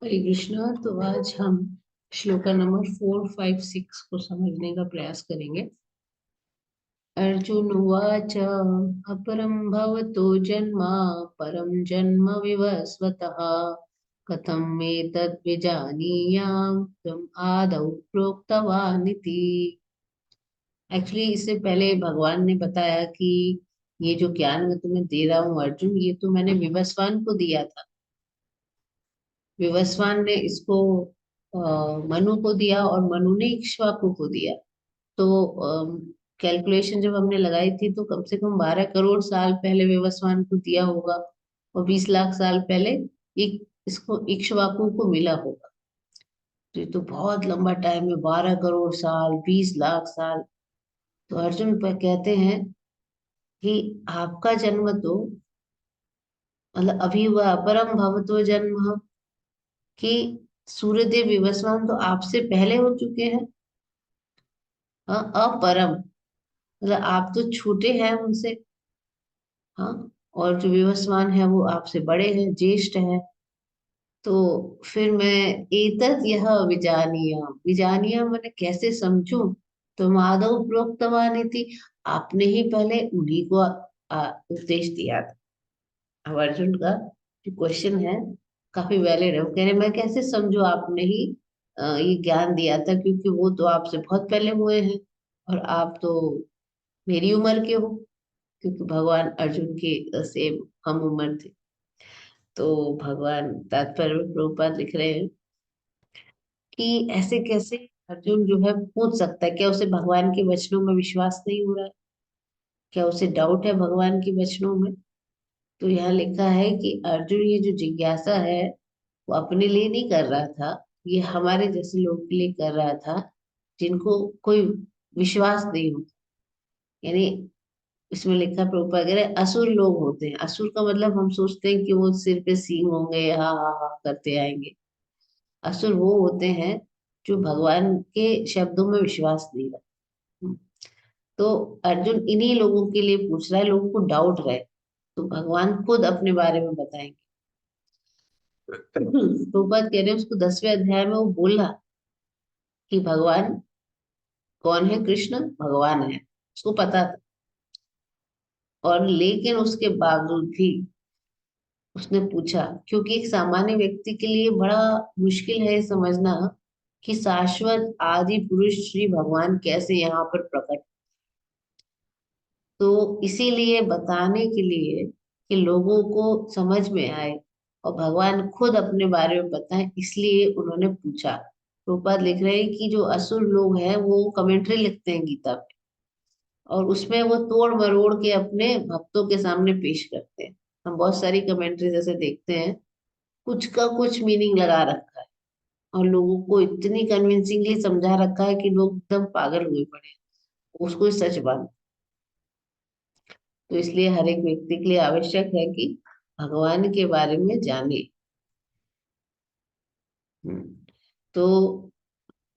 हरे कृष्णा। तो आज हम श्लोका नंबर 4, 5, 6 को समझने का प्रयास करेंगे। अर्जुन उवाच अपरं भवतो जन्म परं जन्म विवस्वतः कथम् एतद् विजानीयाम् त्वम् आदौ प्रोक्तवान् इति। एक्चुअली इससे पहले भगवान ने बताया कि ये जो ज्ञान मैं तुम्हें दे रहा हूँ अर्जुन, ये तो मैंने विवस्वान को दिया था। विवस्वान ने इसको मनु को दिया और मनु ने इक्ष्वाकु को दिया। तो कैलकुलेशन जब हमने लगाई थी तो कम से कम 12 करोड़ साल पहले विवस्वान को दिया होगा और 20 लाख साल पहले इसको इक्ष्वाकु को मिला होगा। तो ये तो बहुत लंबा टाइम है, 12 करोड़ साल, 20 लाख साल। तो अर्जुन पर कहते हैं कि आपका जन्म तो मतलब अभी हुआ, अपरम भवतो जन्म, कि सूर्यदेव विवस्वान तो आपसे पहले हो चुके हैं। हाँ, अपरम मतलब आप तो छोटे हैं उनसे। हाँ, और जो विवस्वान है वो आपसे बड़े हैं, ज्येष्ठ हैं। तो फिर मैं एतत यह विजानीय विजानीय मैंने कैसे समझूं। तो माधव प्रोक्तवान थी, आपने ही पहले उन्हीं को उपदेश दिया था। अब अर्जुन का जो क्वेश्चन है काफी वैलिड है। वो कह रहे मैं कैसे समझू, आपने ही ये ज्ञान दिया था, क्योंकि वो तो आपसे बहुत पहले हुए हैं और आप तो मेरी उम्र के हो, क्योंकि भगवान अर्जुन के सेम हम उम्र थे। तो भगवान तात्पर्य में प्रभुपाद लिख रहे हैं कि ऐसे कैसे अर्जुन जो है पूछ सकता है, क्या उसे भगवान के वचनों में विश्वास नहीं हो रहा है, क्या उसे डाउट है भगवान के वचनों में। तो यहाँ लिखा है कि अर्जुन ये जो जिज्ञासा है वो अपने लिए नहीं कर रहा था, ये हमारे जैसे लोग के लिए कर रहा था जिनको कोई विश्वास नहीं होता। यानी इसमें लिखा प्रभुपाद कह रहे असुर लोग होते हैं। असुर का मतलब हम सोचते हैं कि वो सिर पे सींग होंगे, हा हा हा करते आएंगे। असुर वो होते हैं जो भगवान के शब्दों में विश्वास नहीं रखते। तो अर्जुन इन्हीं लोगों के लिए पूछ रहा है, लोगों को डाउट रहे तो भगवान खुद अपने बारे में बताएंगे। प्रभुपाद कह रहे हैं उसको 10वें अध्याय में वो बोला कि भगवान कौन है, कृष्ण भगवान है, उसको पता था। और लेकिन उसके बावजूद भी उसने पूछा, क्योंकि एक सामान्य व्यक्ति के लिए बड़ा मुश्किल है समझना कि शाश्वत आदि पुरुष श्री भगवान कैसे यहाँ पर प्रकट। तो इसीलिए बताने के लिए कि लोगों को समझ में आए और भगवान खुद अपने बारे में बताएं, इसलिए उन्होंने पूछा। प्रभुपाद लिख रहे हैं कि जो असुर लोग हैं वो कमेंट्री लिखते हैं गीता पे, और उसमें वो तोड़ मरोड़ के अपने भक्तों के सामने पेश करते हैं। हम बहुत सारी कमेंट्री जैसे देखते हैं, कुछ का कुछ मीनिंग लगा रखा है और लोगों को इतनी कन्विंसिंगली समझा रखा है कि लोग एकदम पागल हुए पड़े हैं, उसको ही सच मान। तो इसलिए हर एक व्यक्ति के लिए आवश्यक है कि भगवान के बारे में जाने। हम्म, तो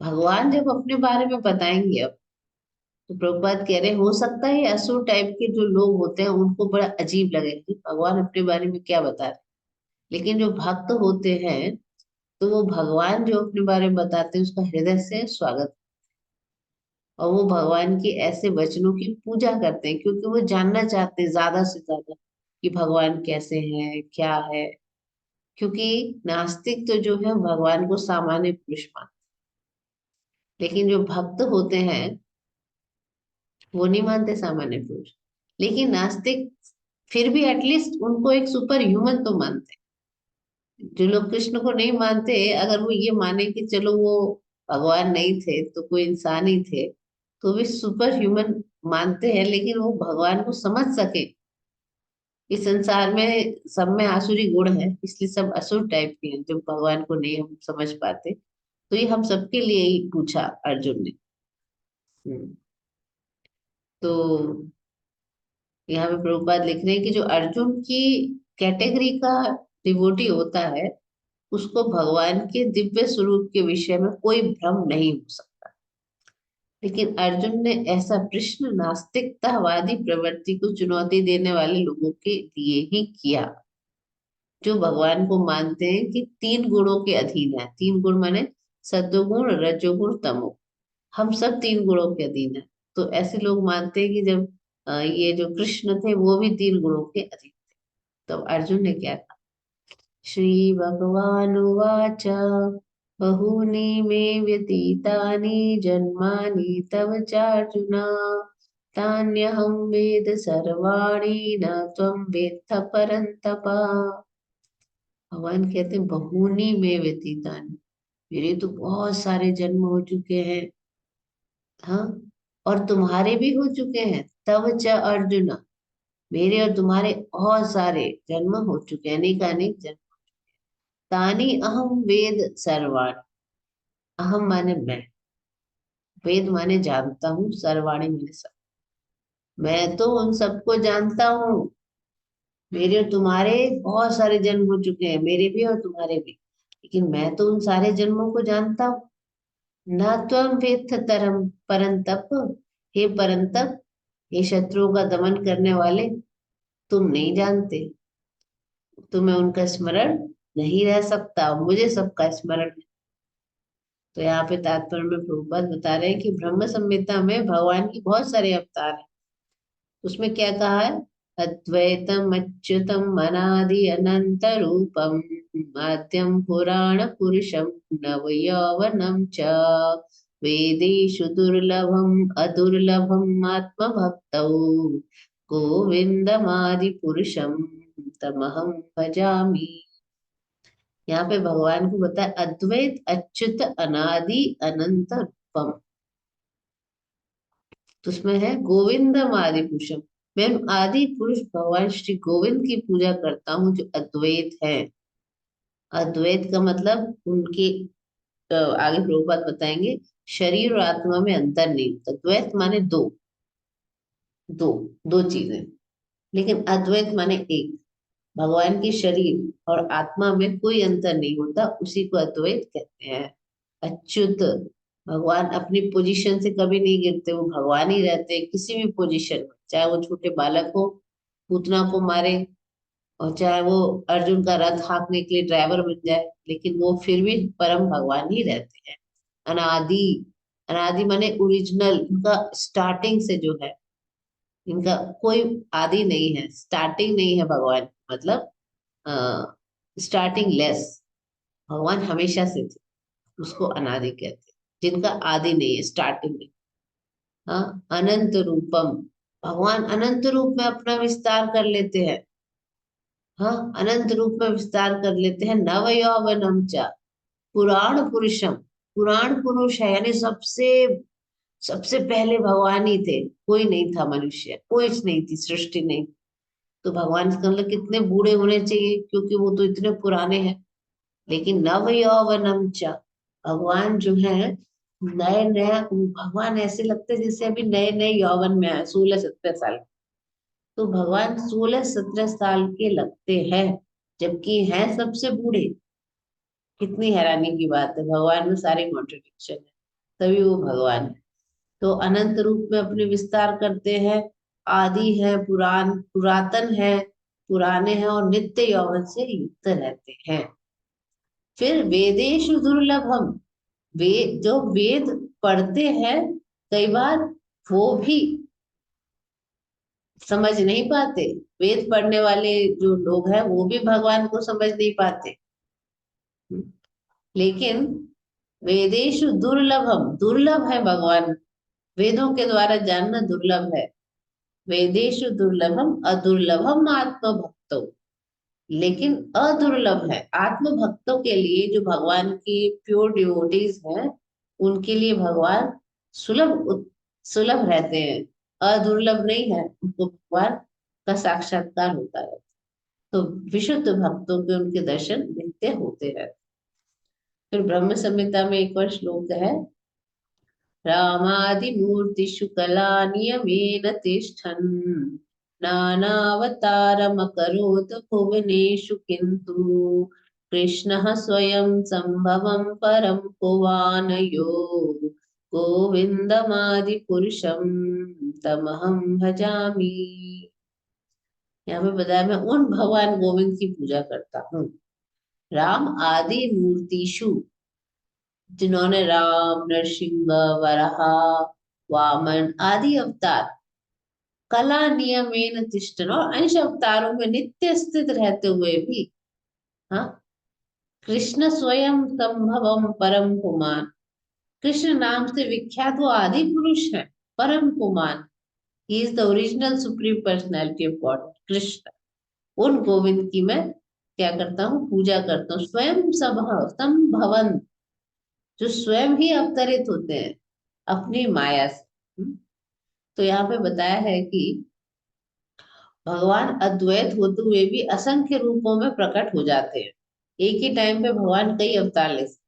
भगवान जब अपने बारे में बताएंगे अब, तो प्रभुपाद कह रहे हैं हो सकता है असुर टाइप के जो लोग होते हैं उनको बड़ा अजीब लगे कि भगवान अपने बारे में क्या बता रहे हैं। लेकिन जो भक्त होते हैं तो वो भगवान जो अपने बारे में बताते हैं उसका हृदय से स्वागत, और वो भगवान के ऐसे वचनों की पूजा करते हैं क्योंकि वो जानना चाहते हैं ज्यादा से ज्यादा कि भगवान कैसे हैं, क्या है। क्योंकि नास्तिक तो जो है भगवान को सामान्य पुरुष मानते, लेकिन जो भक्त होते हैं वो नहीं मानते सामान्य पुरुष। लेकिन नास्तिक फिर भी एटलीस्ट उनको एक सुपर ह्यूमन तो मानते हैं। जो लोग कृष्ण को नहीं मानते, अगर वो ये माने कि चलो वो भगवान नहीं थे तो कोई इंसान ही थे, तो भी सुपर ह्यूमन मानते हैं। लेकिन वो भगवान को समझ सके, इस संसार में सब में आसुरी गुण है, इसलिए सब असुर टाइप के हैं जो भगवान को नहीं हम समझ पाते। तो ये हम सबके लिए ही पूछा अर्जुन ने। हम्म, तो यहाँ पे प्रभुपाद लिख रहे हैं कि जो अर्जुन की कैटेगरी का डिवोटी होता है उसको भगवान के दिव्य स्वरूप के विषय में कोई भ्रम नहीं हो सकता। लेकिन अर्जुन ने ऐसा प्रश्न नास्तिकतावादी प्रवृत्ति को चुनौती देने वाले लोगों के लिए ही किया। जो भगवान को मानते हैं कि तीन गुणों के अधीन है। तीन गुण माने सत्वगुण, रजोगुण, तमो। हम सब तीन गुणों के अधीन है। तो ऐसे लोग मानते हैं कि जब ये जो कृष्ण थे वो भी तीन गुणों के अधीन थे। तो अर्जुन ने क्या कहा? श्री भगवानुवाच बहूनि मे व्यतीतानि जन्मानि तव चार्जुन तान्यहं वेद सर्वाणि न त्वं वेत्थ परन्तप। भगवान कहते हैं बहूनि में व्यतीतानि, मेरे तो बहुत सारे जन्म हो चुके हैं। हाँ, और तुम्हारे भी हो चुके हैं। तव च अर्जुन, मेरे और तुम्हारे बहुत सारे जन्म हो चुके हैं, अनेक अनेक जन्म। तानी अहम वेद सर्वाणि, अहम माने मैं, वेद माने जानता हूँ, सर्वाणि माने सब। मैं तो उन सबको जानता हूँ। मेरे और तुम्हारे बहुत सारे जन्म हो चुके हैं, मेरे भी और तुम्हारे भी, लेकिन मैं तो उन सारे जन्मों को जानता हूँ। न त्वं वेत्थ तरम परंतप, हे परंतप, हे शत्रुओं का दमन करने वाले, तुम नहीं जानते। तुम्हें उनका स्मरण नहीं रह सकता, मुझे सबका स्मरण है। तो यहाँ पे तात्पर्य में प्रभुपाद बता रहे हैं कि ब्रह्म संहिता में भगवान की बहुत सारे अवतार हैं। उसमें क्या कहा है? अद्वैतम अच्युतम अनादि अनंत रूपम आद्यम पुराण पुरुषम नव यौवनम च वेदेषु दुर्लभम अदुर्लभम आत्मभक्तौ गोविंदमादि पुरुषम तमहं भजामि। यहाँ पे भगवान को बताया अद्वैत अच्युत अनादि अनंत रूपम। तो उसमें है गोविंदम आदि पुरुषम। मैं आदि पुरुष भगवान श्री गोविंद की पूजा करता हूँ जो अद्वैत है। अद्वैत का मतलब उनके आगे प्रभुपाद बताएंगे, शरीर और आत्मा में अंतर नहीं होता। द्वैत माने दो, दो दो चीजें, लेकिन अद्वैत माने एक। भगवान के शरीर और आत्मा में कोई अंतर नहीं होता, उसी को अद्वैत कहते हैं। अच्युत, भगवान अपनी पोजीशन से कभी नहीं गिरते, वो भगवान ही रहते हैं किसी भी पोजीशन में। चाहे वो छोटे बालक हो, पूतना को मारे, और चाहे वो अर्जुन का रथ हाँकने के लिए ड्राइवर बन जाए, लेकिन वो फिर भी परम भगवान ही रहते हैं। अनादि, अनादि माने ओरिजिनल, इनका स्टार्टिंग से जो है, इनका कोई आदि नहीं है, स्टार्टिंग नहीं है भगवान, मतलब स्टार्टिंग लेस। भगवान हमेशा से थे, उसको अनादि कहते हैं। जिनका आदि नहीं है, स्टार्टिंग नहीं। हाँ, अनंत रूपम, भगवान अनंत रूप में अपना विस्तार कर लेते हैं। हाँ, अनंत रूप में विस्तार कर लेते हैं। नव यौवनम च पुराण पुरुषम, पुराण पुरुष है, यानी सबसे सबसे पहले भगवान ही थे। कोई नहीं था, मनुष्य कोई नहीं थी, सृष्टि नहीं। तो भगवान इसका मतलब कितने बूढ़े होने चाहिए, क्योंकि वो तो इतने पुराने हैं। लेकिन नव यौवनम च, भगवान जो है नए नए, भगवान ऐसे लगते हैं जैसे अभी नए नए यौवन में आए, 16-17 साल। तो भगवान 16-17 साल के लगते हैं, जबकि हैं सबसे बूढ़े। कितनी हैरानी की बात है, भगवान में सारे कॉन्ट्रडिक्शन है, तभी वो भगवान है। तो अनंत रूप में अपने विस्तार करते हैं। आदि है, पुरातन है, पुराने हैं, और नित्य यौवन से युक्त रहते हैं। फिर वेदेशु दुर्लभम, वेद जो वेद पढ़ते हैं, कई बार वो भी समझ नहीं पाते। वेद पढ़ने वाले जो लोग हैं वो भी भगवान को समझ नहीं पाते। लेकिन वेदेशु दुर्लभम, दुर्लभ है भगवान, वेदों के द्वारा जानना दुर्लभ है। वेदेशु दुर्लभम अदुर्लभम आत्म भक्तो, लेकिन अदुर्लभ है आत्म भक्तों के लिए, जो भगवान की प्योर डिवोटीज हैं, उनके लिए भगवान सुलभ सुलभ रहते हैं। अदुर्लभ नहीं है, उनको भगवान का साक्षात्कार होता है। तो विशुद्ध भक्तों के उनके दर्शन नित्य होते हैं। फिर ब्रह्म संहिता में एक और श्लोक है, रामादिमूर्तिषु कलानियमेन तिष्ठन् नानावतारमकरोत् भुवनेषु किन्तु कृष्णः स्वयं सम्भवं परं पुवान यो गोविन्दमादिपुरुषं तमहं भजामि। यहाँ पे बताया मैं उन भगवान गोविंद की पूजा करता हूँ। राम आदि मूर्तिषु, जिन्होंने राम, नरसिंह, वराह, वामन आदि अवतार कला नियमेन तिष्ठन और अंश अवतारों में नित्य स्थित रहते हुए भी, हाँ, कृष्ण स्वयं संभवम परम पुमान, कृष्ण नाम से विख्यात वो आदि पुरुष है, परम पुमान। He is the original supreme personality of God, Krishna. उन गोविंद की मैं क्या करता हूँ, पूजा करता हूँ। स्वयं संभवन, जो स्वयं ही अवतरित होते हैं अपनी माया से। तो यहाँ पे बताया है कि भगवान अद्वैत होते हुए भी असंख्य रूपों में प्रकट हो जाते हैं। एक ही टाइम पे भगवान कई अवतार ले सकते हैं।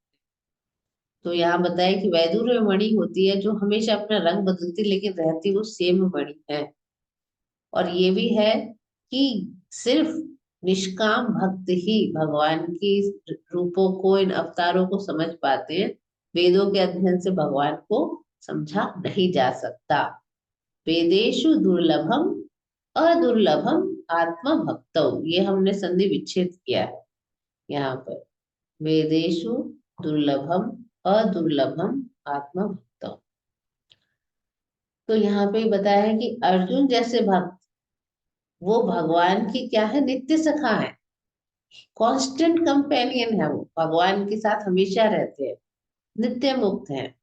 तो यहाँ बताया कि वैदुर्य मणि होती है जो हमेशा अपना रंग बदलती, लेकिन रहती वो सेम मणि है। और ये भी है कि सिर्फ निष्काम भक्त ही भगवान की रूपों को, इन अवतारों को समझ पाते हैं। वेदों के अध्ययन से भगवान को समझा नहीं जा सकता। वेदेशु दुर्लभम अदुर्लभम आत्मा भक्तौ, ये हमने संधि विच्छेद किया है यहाँ पर। वेदेशु दुर्लभम अदुर्लभम आत्मा भक्तौ। तो यहाँ पे बताया है कि अर्जुन जैसे भक्त, वो भगवान की क्या है, नित्य सखा है, कांस्टेंट कंपेनियन है। वो भगवान के साथ हमेशा रहते हैं, नित्य मुक्त हैं।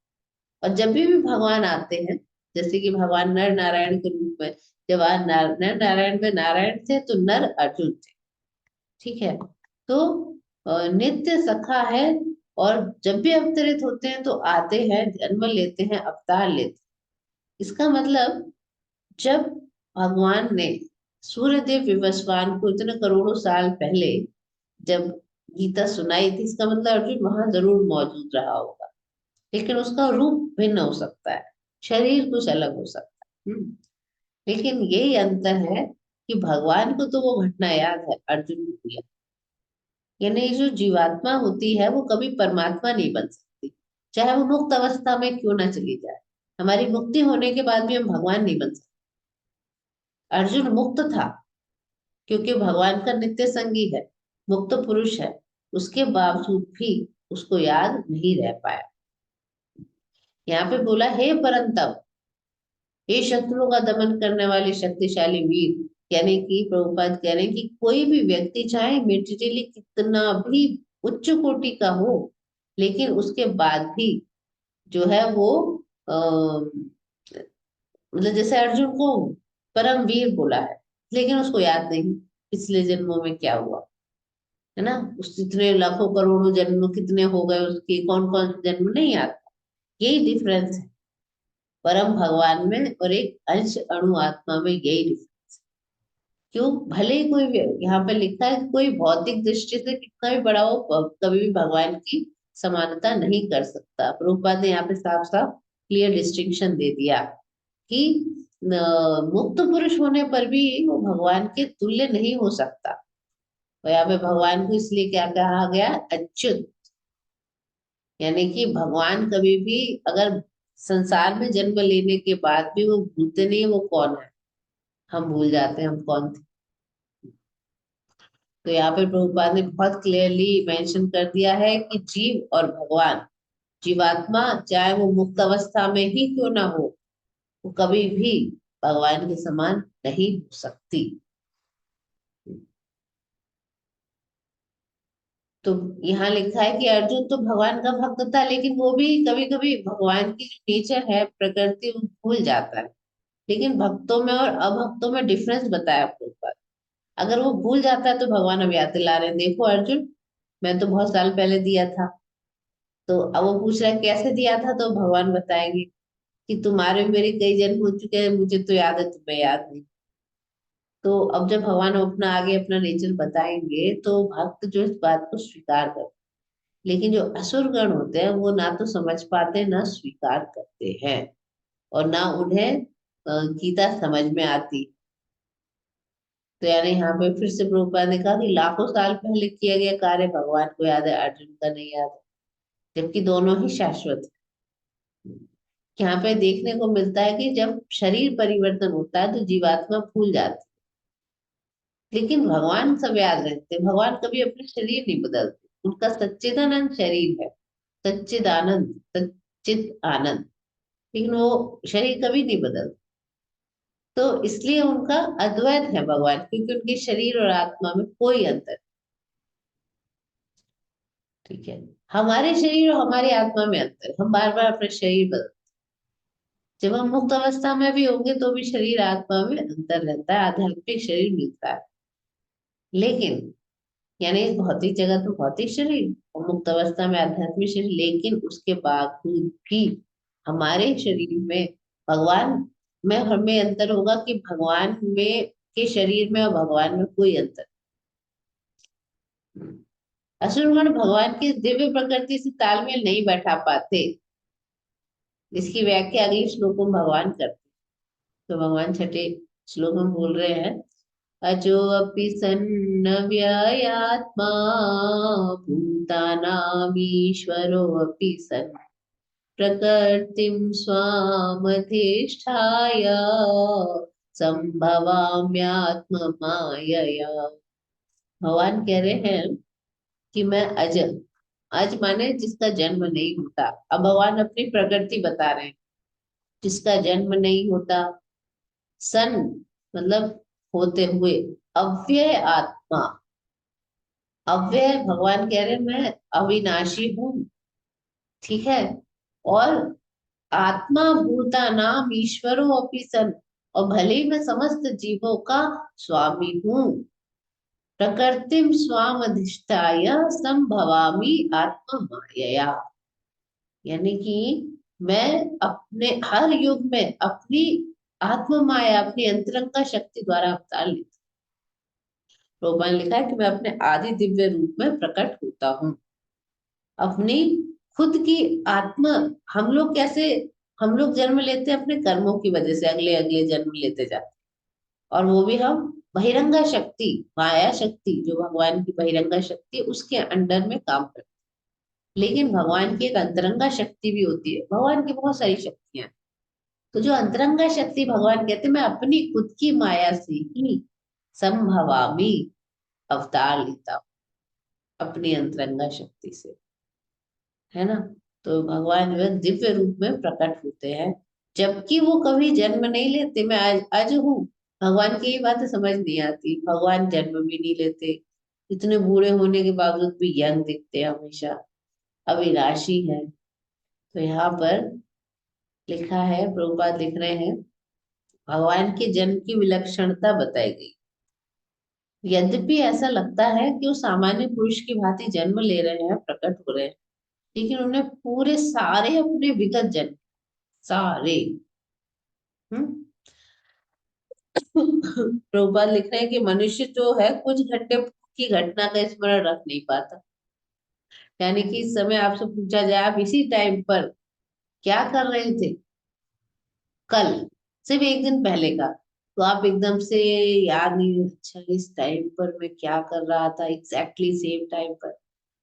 और जब भी भगवान आते हैं, जैसे कि भगवान नर नारायण के रूप में, जब आज नर नारायण में नारायण थे तो नर अर्जुन थे, ठीक है। तो नित्य सखा है। और जब भी अवतरित होते हैं तो आते हैं, जन्म लेते हैं, अवतार लेते हैं। इसका मतलब जब भगवान ने सूर्यदेव विवस्वान को इतने करोड़ों साल पहले जब गीता सुनाई थी, इसका मतलब अर्जुन वहां जरूर मौजूद रहा होगा, लेकिन उसका रूप भिन्न हो सकता है, शरीर कुछ अलग हो सकता है। लेकिन यही अंतर है कि भगवान को तो वो घटना याद है, अर्जुन को याद। यानी जो जीवात्मा होती है वो कभी परमात्मा नहीं बन सकती, चाहे वो मुक्त अवस्था में क्यों ना चली जाए। हमारी मुक्ति होने के बाद भी हम भगवान नहीं बन सकते। अर्जुन मुक्त था क्योंकि भगवान का नित्य संगी है, मुक्त पुरुष है, उसके बावजूद भी उसको याद नहीं रह पाया। यहाँ पे बोला हे परंतप, हे शत्रुओं का दमन करने वाले शक्तिशाली वीर। यानी कि प्रभुपाद कह रहे हैं कि कोई भी व्यक्ति चाहे मेटेरियली कितना भी उच्च कोटि का हो, लेकिन उसके बाद भी जो है वो मतलब जैसे अर्जुन को परम वीर बोला है, लेकिन उसको याद नहीं पिछले जन्मों में क्या हुआ, है ना। उस इतने लाखों करोड़ों जन्म कितने हो गए उसके, कौन कौन से जन्म नहीं याद। यही डिफरेंस है परम भगवान में और एक अंश अणु आत्मा में, यही डिफरेंस। क्यों, भले ही कोई यहाँ पे लिखा है कि कोई भौतिक दृष्टि से कितना भी बड़ा हो, कभी भी भगवान की समानता नहीं कर सकता। प्रभुपाद ने यहाँ पे साफ साफ क्लियर डिस्टिंक्शन दे दिया कि मुक्त पुरुष होने पर भी वो भगवान के तुल्य नहीं हो सकता। और यहाँ पे भगवान को इसलिए क्या कहा गया, अच्युत। यानी कि भगवान कभी भी अगर संसार में जन्म लेने के बाद भी वो भूलते नहीं वो कौन है। हम भूल जाते हैं हम कौन थे। तो यहाँ पे प्रभुपाद ने बहुत क्लियरली मेंशन कर दिया है कि जीव और भगवान, जीवात्मा चाहे वो मुक्त अवस्था में ही क्यों ना हो, वो कभी भी भगवान के समान नहीं हो सकती। तो यहाँ लिखा है कि अर्जुन तो भगवान का भक्त था, लेकिन वो भी कभी कभी भगवान की जो नेचर है, प्रकृति, वो भूल जाता है। लेकिन भक्तों में और अभक्तों में डिफरेंस बताया प्रभुपाद। अगर वो भूल जाता है तो भगवान अब याद दिला रहे हैं, देखो अर्जुन, मैं तो बहुत साल पहले दिया था। तो अब वो पूछ रहा है कैसे दिया था, तो भगवान बताएंगे कि तुम्हारे मेरे कई जन्म हो चुके हैं, मुझे तो याद है, तुम्हें याद नहीं। तो अब जब भगवान अपना आगे अपना नेचर बताएंगे तो भक्त जो इस बात को स्वीकार कर, लेकिन जो असुर गण होते हैं वो ना तो समझ पाते ना स्वीकार करते हैं, और ना उन्हें गीता समझ में आती। तो यानी यहाँ पे फिर से प्रभुपाद ने कहा कि लाखों साल पहले किया गया कार्य भगवान को याद है, अर्जुन का नहीं याद है, जबकि दोनों ही शाश्वत है। यहाँ पे देखने को मिलता है कि जब शरीर परिवर्तन होता है तो जीवात्मा भूल जाती लेकिन भगवान सब याद रखते हैं, भगवान कभी अपने शरीर नहीं बदलते, उनका सच्चिदानंद शरीर है, सच्चिदानंद, सच्चित आनंद, लेकिन वो शरीर कभी नहीं बदलता। तो इसलिए उनका अद्वैत है भगवान, क्योंकि उनके शरीर और आत्मा में कोई अंतर। ठीक है, हमारे शरीर और हमारी आत्मा में अंतर है। हम बार बार अपने शरीर बदल, जब हम मुक्त अवस्था में भी होंगे तो भी शरीर आत्मा में अंतर रहता है, आध्यात्मिक शरीर मिलता है। लेकिन यानी इस भौतिक जगत में भौतिक शरीर और मुक्त अवस्था में आध्यात्मिक शरीर, लेकिन उसके बावजूद भी हमारे शरीर में भगवान में हमें अंतर होगा कि भगवान में के शरीर में और भगवान में कोई अंतर नहीं। असुरगण भगवान की दिव्य प्रकृति से तालमेल नहीं बैठा पाते। इसकी व्याख्या अगले श्लोकों में भगवान करते। तो भगवान छठे श्लोक में बोल रहे हैं, अजो अपि सन्न व्ययात्मा भूतानामीश्वरो अपि सन् प्रकृतिं स्वामधिष्ठाय संभवाम्यात्म मायया। भगवान कह रहे हैं कि मैं अज, अज माने जिसका जन्म नहीं होता। अब भगवान अपनी प्रकृति बता रहे हैं, जिसका जन्म नहीं होता, सन मतलब होते हुए, अव्यय आत्मा, अव्यय भगवान कह रहे हैं मैं अविनाशी हूँ। ठीक है, और आत्मा भूता नाम ईश्वरो अपि सन, और भले ही मैं समस्त जीवों का स्वामी हूँ। प्रकृतिम स्वाम अधिष्ठाय संभवामि आत्मा मायया, यानी कि मैं अपने हर युग में अपनी आत्म माया, अपनी अंतरंगा शक्ति द्वारा अवतार लेती। रोमन लिखा है कि मैं अपने आदि दिव्य रूप में प्रकट होता हूँ। अपनी खुद की आत्मा, हम लोग कैसे, हम लोग जन्म लेते हैं अपने कर्मों की वजह से, अगले अगले जन्म लेते जाते हैं, और वो भी हम बहिरंगा शक्ति, माया शक्ति जो भगवान की बहिरंगा शक्ति है, उसके अंडर में काम करते हैं। लेकिन भगवान की एक अंतरंगा शक्ति भी होती है, भगवान की बहुत सारी शक्तियां हैं। तो जो अंतरंगा शक्ति भगवान कहते हैं, मैं अपनी खुद की माया से ही संभवामी अवतार लेता हूँ, अपनी अंतरंगा शक्ति से, है ना। तो भगवान जो है दिव्य रूप में प्रकट होते हैं, जबकि वो कभी जन्म नहीं लेते। मैं आज आज हूँ, भगवान की ये बातें समझ नहीं आती, भगवान जन्म भी नहीं लेते, इतने बूढ़े होने के बावजूद भी यंग दिखते हैं हमेशा, अविनाशी है। तो यहाँ पर लिखा है, प्रभुपाद लिख रहे हैं, भगवान के जन्म की विलक्षणता बताई गई। यद्यपि ऐसा लगता है कि वो सामान्य पुरुष की भांति जन्म ले रहे हैं, प्रकट हो रहे हैं, लेकिन उन्हें पूरे सारे अपने विगत जन्म, सारे, हम्म प्रभुपाद लिख रहे हैं कि मनुष्य जो है कुछ घंटे की घटना का स्मरण रख नहीं पाता। यानी कि इस समय आपसे पूछा जाए आप इसी टाइम पर क्या कर रहे थे, कल, सिर्फ एक दिन पहले का, तो आप एकदम से याद नहीं, अच्छा इस टाइम पर मैं क्या कर रहा था एग्जैक्टली सेम टाइम पर,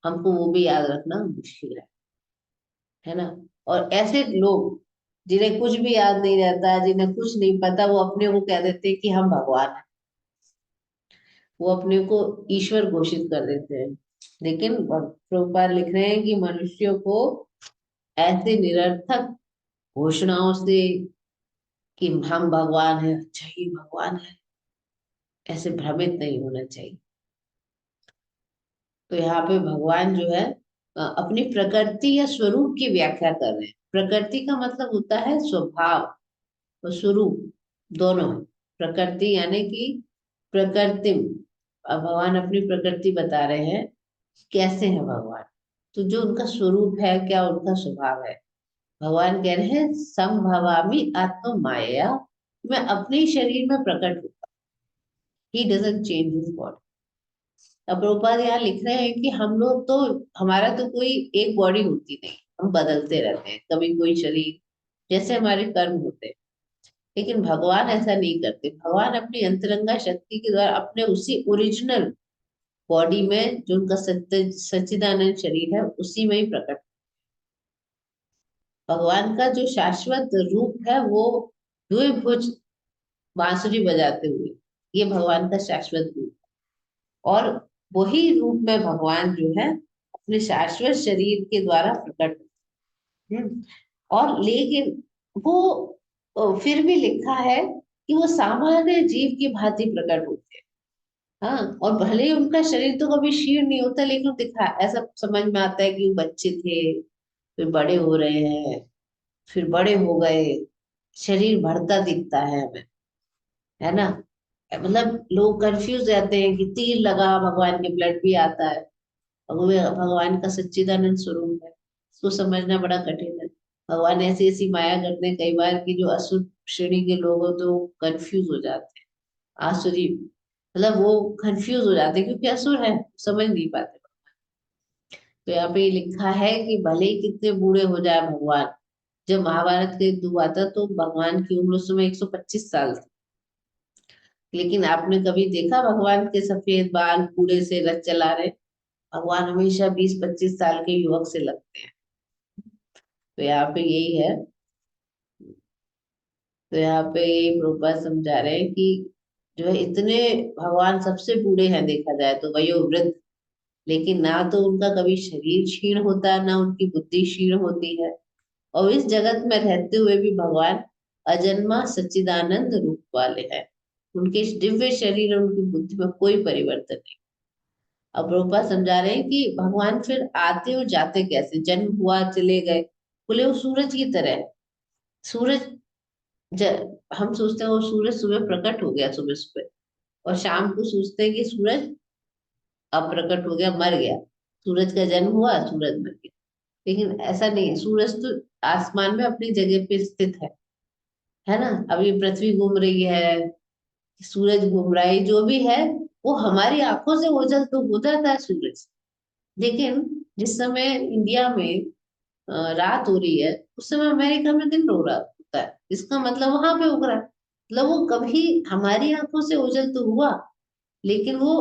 हमको वो भी याद रखना मुश्किल है ना। और ऐसे लोग जिन्हें कुछ भी याद नहीं रहता, जिन्हें कुछ नहीं पता, वो अपने को कह देते हैं कि हम भगवान हैं, वो अपने को ईश्वर घोषित कर देते हैं। लेकिन प्रभुपाद लिख रहे हैं कि मनुष्यों को ऐसे निरर्थक घोषणाओं से कि हम भगवान हैं, अच्छा ही भगवान है, ऐसे भ्रमित नहीं होना चाहिए। तो यहाँ पे भगवान जो है अपनी प्रकृति या स्वरूप की व्याख्या कर रहे हैं। प्रकृति का मतलब होता है स्वभाव और स्वरूप दोनों। प्रकृति यानी कि प्रकृति, अब भगवान अपनी प्रकृति बता रहे हैं कैसे है भगवान, तो जो उनका स्वरूप है, क्या उनका स्वभाव है। भगवान कह रहे हैं संभवामी आत्म माया, मैं अपने ही शरीर में प्रकट हूँ, he doesn't change his body. अब प्रभुपाद यहाँ लिख रहे हैं कि हम लोग तो, हमारा तो कोई एक बॉडी होती नहीं, हम बदलते रहते हैं, कभी कोई शरीर, जैसे हमारे कर्म होते हैं। लेकिन भगवान ऐसा नहीं करते, भगवान अपनी अंतरंगा शक्ति के द्वारा अपने उसी ओरिजिनल बॉडी में, जो उनका सत्य सच्चिदानंद शरीर है, उसी में ही प्रकट। भगवान का जो शाश्वत रूप है वो द्विभुज बांसुरी बजाते हुए, ये भगवान का शाश्वत रूप। और वही रूप में भगवान जो है अपने शाश्वत शरीर के द्वारा प्रकट। हम्म, और लेकिन वो फिर भी लिखा है कि वो सामान्य जीव की भांति प्रकट होते हैं। हाँ, और भले ही उनका शरीर तो कभी क्षीण नहीं होता, लेकिन दिखा ऐसा समझ में आता है कि वो बच्चे थे, फिर बड़े हो रहे हैं, फिर बड़े हो गए, शरीर बढ़ता दिखता है हमें, है ना। मतलब लोग कंफ्यूज रहते हैं कि तीर लगा भगवान के ब्लड भी आता है, और वो भगवान का सच्चिदानंद स्वरूप है, इसको समझना बड़ा कठिन है। भगवान ऐसी ऐसी माया करते हैं कई बार कि जो असुर श्रेणी के लोग हो तो कंफ्यूज हो जाते हैं। आसुरी मतलब वो कंफ्यूज हो जाते हैं क्योंकि असुर है, समझ नहीं पाते। तो यहाँ पे ये लिखा है कि भले ही कितने बूढ़े हो जाए भगवान, जब महाभारत का युद्ध हुआ था तो भगवान की उम्र उस समय 125 साल थी। लेकिन आपने कभी देखा भगवान के सफेद बाल बूढ़े से रथ चला रहे? भगवान हमेशा 20-25 साल के युवक से लगते हैं। तो यहाँ पे यही है। तो यहाँ पे यही प्रभुपाद समझा रहे हैं कि जो है इतने भगवान सबसे बूढ़े हैं देखा जाए तो वयोवृद्ध, लेकिन ना तो उनका कभी शरीर क्षीण होता है, ना उनकी बुद्धि क्षीण होती है। और इस जगत में रहते हुए भी भगवान अजन्मा सच्चिदानंद रूप वाले हैं। उनके इस दिव्य शरीर और उनकी बुद्धि में कोई परिवर्तन नहीं। अब रूपा समझा रहे हैं कि भगवान फिर आते और जाते कैसे, जन्म हुआ चले गए, बोले वो सूरज की तरह है। सूरज ज, हम सोचते हैं वो सूरज सुबह प्रकट हो गया सुबह सुबह, और शाम को सोचते हैं कि सूरज अब प्रकट हो गया, मर गया। सूरज का जन्म हुआ, सूरज मर गया। लेकिन ऐसा नहीं है, सूरज तो आसमान में अपनी जगह पे स्थित है ना। अभी पृथ्वी घूम रही है, सूरज घूम रहा है, जो भी है वो हमारी आंखों से ओझल तो हो जाता है सूरज। लेकिन जिस समय इंडिया में रात हो रही है, उस समय अमेरिका में दिन हो रहा होता है, इसका मतलब वहां पे उग रहा है। मतलब वो कभी हमारी आंखों से ओझल तो हुआ, लेकिन वो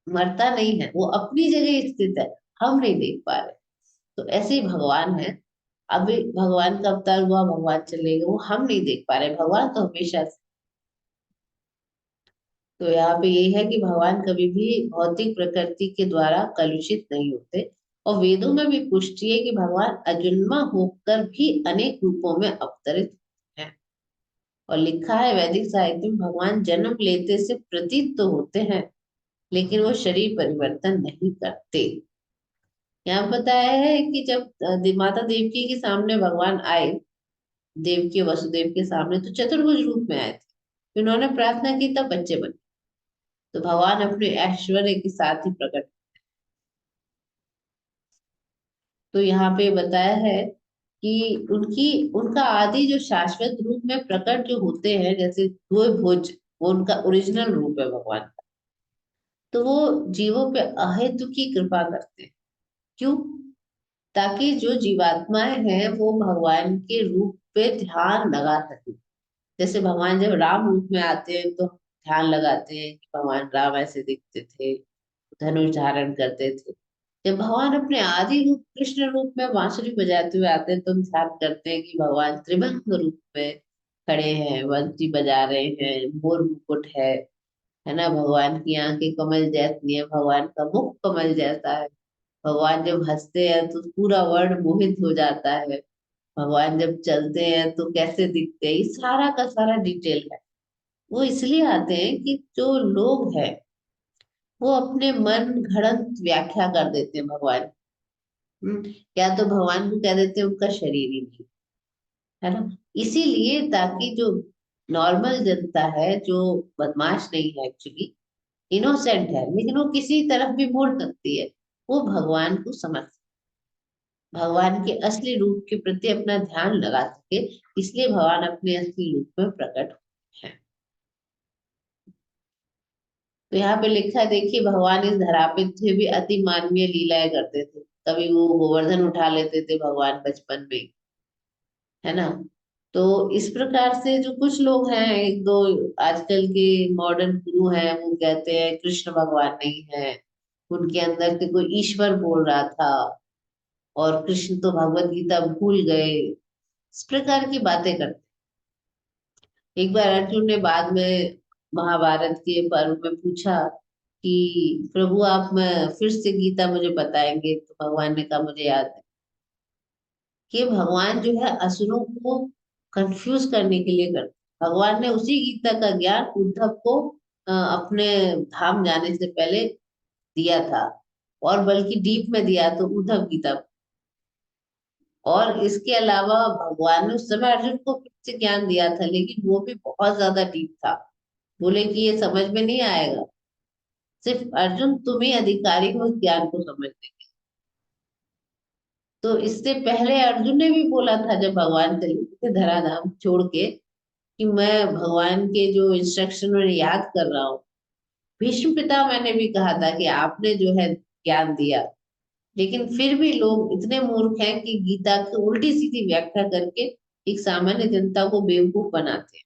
मरता नहीं है, वो अपनी जगह स्थित है, हम नहीं देख पा रहे। तो ऐसे ही भगवान है। अभी भगवान का अवतार हुआ, भगवान चले गए, वो हम नहीं देख पा रहे, भगवान तो हमेशा से। तो यहाँ पे ये है कि भगवान कभी भी भौतिक प्रकृति के द्वारा कलुषित नहीं होते। और वेदों में भी पुष्टि है कि भगवान अजन्मा होकर भी अनेक रूपों में अवतरित हैं। और लिखा है वैदिक साहित्य में, भगवान जन्म लेते से प्रतीत तो होते हैं, लेकिन वो शरीर परिवर्तन नहीं करते। यहाँ बताया है कि जब माता देवकी के सामने भगवान आए, देवकी और वसुदेव के सामने, तो चतुर्भुज रूप में आए थे। उन्होंने प्रार्थना की, तब बच्चे बने। तो भगवान अपने ऐश्वर्य के साथ ही प्रकट। तो यहाँ पे बताया है कि उनकी उनका आदि जो शाश्वत रूप में प्रकट जो होते हैं, जैसे द्विभुज, वो उनका ओरिजिनल रूप है भगवान का। तो वो जीवों पे अहेतु की कृपा करते हैं। क्यों? ताकि जो जीवात्माएं हैं वो भगवान के रूप पे ध्यान लगा सके। जैसे भगवान जब राम रूप में आते हैं तो ध्यान लगाते हैं कि भगवान राम ऐसे दिखते थे, धनुष धारण करते थे। जब भगवान अपने आदि रूप कृष्ण रूप में बांसुरी बजाते हुए आते हैं तो हम ध्यान करते हैं कि भगवान त्रिभंग रूप में खड़े हैं, बंसी बजा रहे हैं, मोर मुकुट है ना। भगवान की आंखें कमल जैसी है, भगवान का मुख कमल जैसा है। भगवान जब हंसते हैं तो पूरा वर्ल्ड मोहित हो जाता है। भगवान जब चलते हैं तो कैसे दिखते हैं, ये सारा का सारा डिटेल है। वो इसलिए आते हैं कि जो लोग हैं वो अपने मन घड़ंत व्याख्या कर देते हैं भगवान। या तो भगवान को कह देते हैं उनका शरीर ही नहीं, है ना। इसीलिए ताकि जो नॉर्मल जनता है, जो बदमाश नहीं है, एक्चुअली इनोसेंट है, लेकिन वो किसी तरफ भी मुड़ सकती है, वो भगवान को समझ, भगवान के असली रूप के प्रति अपना ध्यान लगा सके। इसलिए भगवान अपने असली रूप में प्रकट होते हैं। तो यहाँ पे लिखा है, देखिए भगवान इस धरा पे थे भी अति मानवीय लीलाएं करते थे। कभी वो गोवर्धन उठा लेते थे भगवान बचपन में, है ना। तो इस प्रकार से जो कुछ लोग हैं, एक दो आजकल के मॉडर्न गुरु हैं, वो कहते हैं कृष्ण भगवान नहीं है, उनके अंदर से कोई ईश्वर बोल रहा था, और कृष्ण तो भगवत गीता भूल गए, इस प्रकार की बातें करते। एक बार अर्जुन ने बाद में महाभारत के पर्व में पूछा कि प्रभु आप फिर से गीता मुझे बताएंगे, तो भगवान ने कहा मुझे याद है कि भगवान जो है असुरों को कंफ्यूज करने के लिए करते। भगवान ने उसी गीता का ज्ञान उद्धव को अपने धाम जाने से पहले दिया था, और बल्कि डीप में दिया तो उद्धव गीता। और इसके अलावा भगवान ने उस समय अर्जुन को फिर से ज्ञान दिया था, लेकिन वो भी बहुत ज्यादा डीप था। बोले कि ये समझ में नहीं आएगा, सिर्फ अर्जुन तुम ही अधिकारी हो उस ज्ञान को समझने के। तो इससे पहले अर्जुन ने भी बोला था, जब भगवान चले थे धराधाम छोड़ के, कि मैं भगवान के जो इंस्ट्रक्शन मैंने याद कर रहा हूँ। भीष्म पिता मैंने भी कहा था कि आपने जो है ज्ञान दिया, लेकिन फिर भी लोग इतने मूर्ख हैं कि गीता की उल्टी सीधी व्याख्या करके एक सामान्य जनता को बेवकूफ बनाते हैं।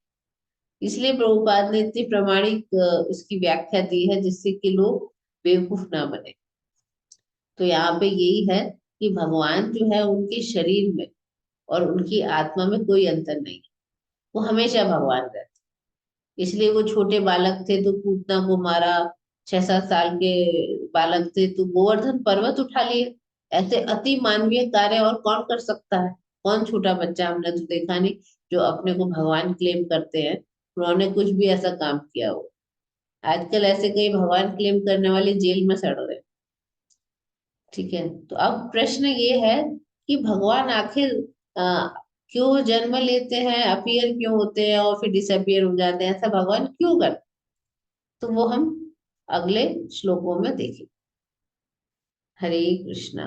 इसलिए प्रभुपाद ने इतनी प्रामाणिक उसकी व्याख्या दी है, जिससे कि लोग बेवकूफ ना बने। तो यहाँ पे यही है कि भगवान जो है उनके शरीर में और उनकी आत्मा में कोई अंतर नहीं है। वो हमेशा भगवान रहते। इसलिए वो छोटे बालक थे तो पूतना को मारा, 6-7 साल के बालक थे तो गोवर्धन पर्वत उठा लिए। ऐसे अति मानवीय कार्य और कौन कर सकता है? कौन छोटा बच्चा, हमने तो देखा नहीं, जो अपने को भगवान क्लेम करते हैं उन्होंने कुछ भी ऐसा काम किया हो। आजकल ऐसे कई भगवान क्लेम करने वाले जेल में सड़ रहे हैं। ठीक है, तो अब प्रश्न ये है कि भगवान आखिर अ, क्यों जन्म लेते हैं, अपीयर क्यों होते हैं और फिर डिसअपियर हो जाते हैं, ऐसा भगवान क्यों करते? तो वो हम अगले श्लोकों में देखेंगे। हरे कृष्णा।